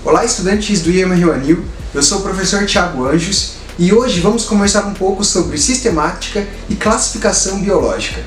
Olá, estudantes do IEMA Rio Anil, eu sou o professor Thiago Anjos e hoje vamos conversar um pouco sobre sistemática e classificação biológica.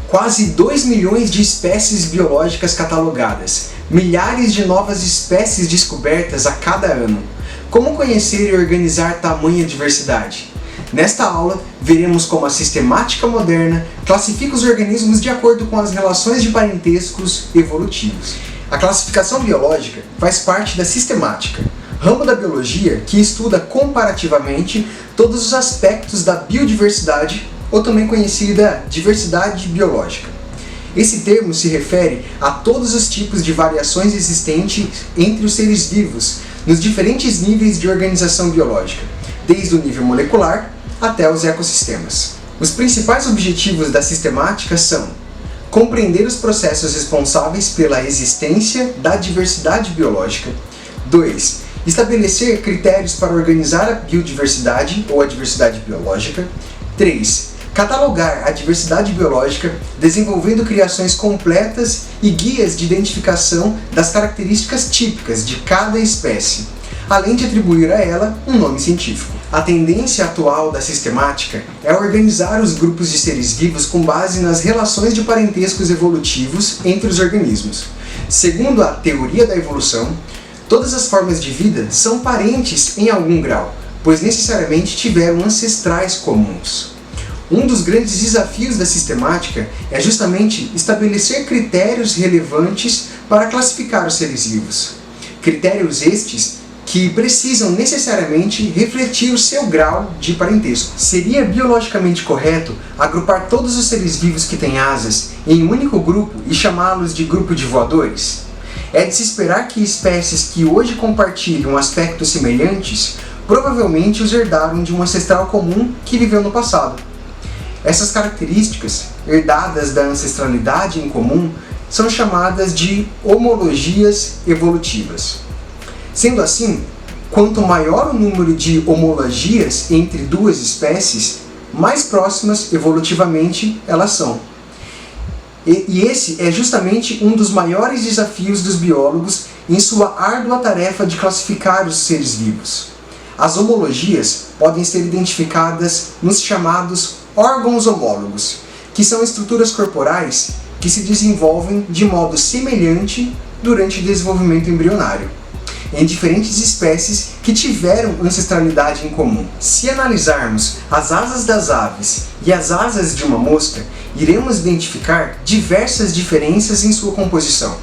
Quase 2 milhões de espécies biológicas catalogadas, milhares de novas espécies descobertas a cada ano. Como conhecer e organizar tamanha diversidade? Nesta aula, veremos como a sistemática moderna classifica os organismos de acordo com as relações de parentescos evolutivos. A classificação biológica faz parte da sistemática, ramo da biologia que estuda comparativamente todos os aspectos da biodiversidade, ou também conhecida diversidade biológica. Esse termo se refere a todos os tipos de variações existentes entre os seres vivos, nos diferentes níveis de organização biológica, desde o nível molecular até os ecossistemas. Os principais objetivos da sistemática são compreender os processos responsáveis pela existência da diversidade biológica. 2. Estabelecer critérios para organizar a biodiversidade ou a diversidade biológica. 3. Catalogar a diversidade biológica, desenvolvendo criações completas e guias de identificação das características típicas de cada espécie, além de atribuir a ela um nome científico. A tendência atual da sistemática é organizar os grupos de seres vivos com base nas relações de parentescos evolutivos entre os organismos. Segundo a teoria da evolução, todas as formas de vida são parentes em algum grau, pois necessariamente tiveram ancestrais comuns. Um dos grandes desafios da sistemática é justamente estabelecer critérios relevantes para classificar os seres vivos. Critérios estes que precisam necessariamente refletir o seu grau de parentesco. Seria biologicamente correto agrupar todos os seres vivos que têm asas em um único grupo e chamá-los de grupo de voadores? É de se esperar que espécies que hoje compartilham aspectos semelhantes provavelmente os herdaram de um ancestral comum que viveu no passado. Essas características, herdadas da ancestralidade em comum, são chamadas de homologias evolutivas. Sendo assim, quanto maior o número de homologias entre duas espécies, mais próximas evolutivamente elas são. E esse é justamente um dos maiores desafios dos biólogos em sua árdua tarefa de classificar os seres vivos. As homologias podem ser identificadas nos chamados órgãos homólogos, que são estruturas corporais que se desenvolvem de modo semelhante durante o desenvolvimento embrionário, em diferentes espécies que tiveram ancestralidade em comum. Se analisarmos as asas das aves e as asas de uma mosca, iremos identificar diversas diferenças em sua composição.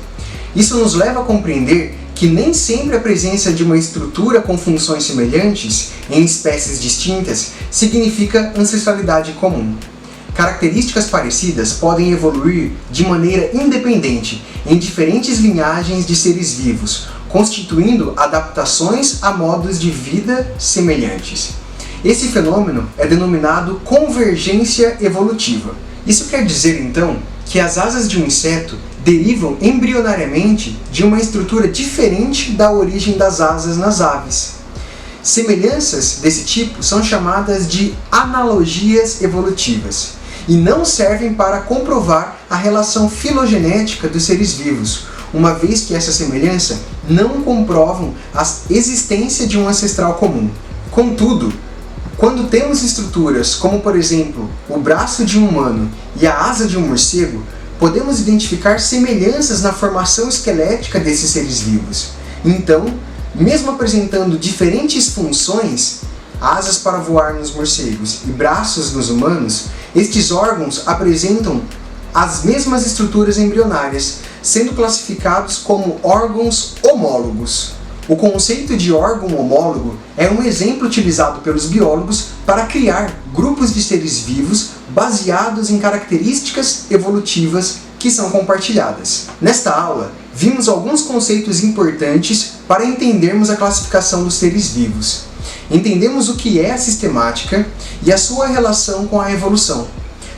Isso nos leva a compreender que nem sempre a presença de uma estrutura com funções semelhantes em espécies distintas significa ancestralidade comum. Características parecidas podem evoluir de maneira independente em diferentes linhagens de seres vivos, constituindo adaptações a modos de vida semelhantes. Esse fenômeno é denominado convergência evolutiva. Isso quer dizer, então, que as asas de um inseto derivam embrionariamente de uma estrutura diferente da origem das asas nas aves. Semelhanças desse tipo são chamadas de analogias evolutivas e não servem para comprovar a relação filogenética dos seres vivos, uma vez que essa semelhança não comprovam a existência de um ancestral comum. Contudo, quando temos estruturas como, por exemplo, o braço de um humano e a asa de um morcego, podemos identificar semelhanças na formação esquelética desses seres vivos. Então, mesmo apresentando diferentes funções, asas para voar nos morcegos e braços nos humanos, estes órgãos apresentam as mesmas estruturas embrionárias, sendo classificados como órgãos homólogos. O conceito de órgão homólogo é um exemplo utilizado pelos biólogos para criar grupos de seres vivos baseados em características evolutivas que são compartilhadas. Nesta aula, vimos alguns conceitos importantes para entendermos a classificação dos seres vivos. Entendemos o que é a sistemática e a sua relação com a evolução.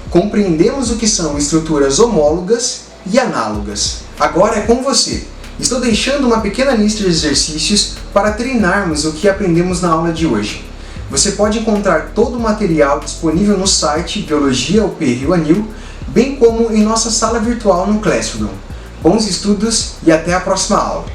Compreendemos o que são estruturas homólogas e análogas. Agora é com você. Estou deixando uma pequena lista de exercícios para treinarmos o que aprendemos na aula de hoje. Você pode encontrar todo o material disponível no site Biologia UP Rio Anil, bem como em nossa sala virtual no Classroom. Bons estudos e até a próxima aula!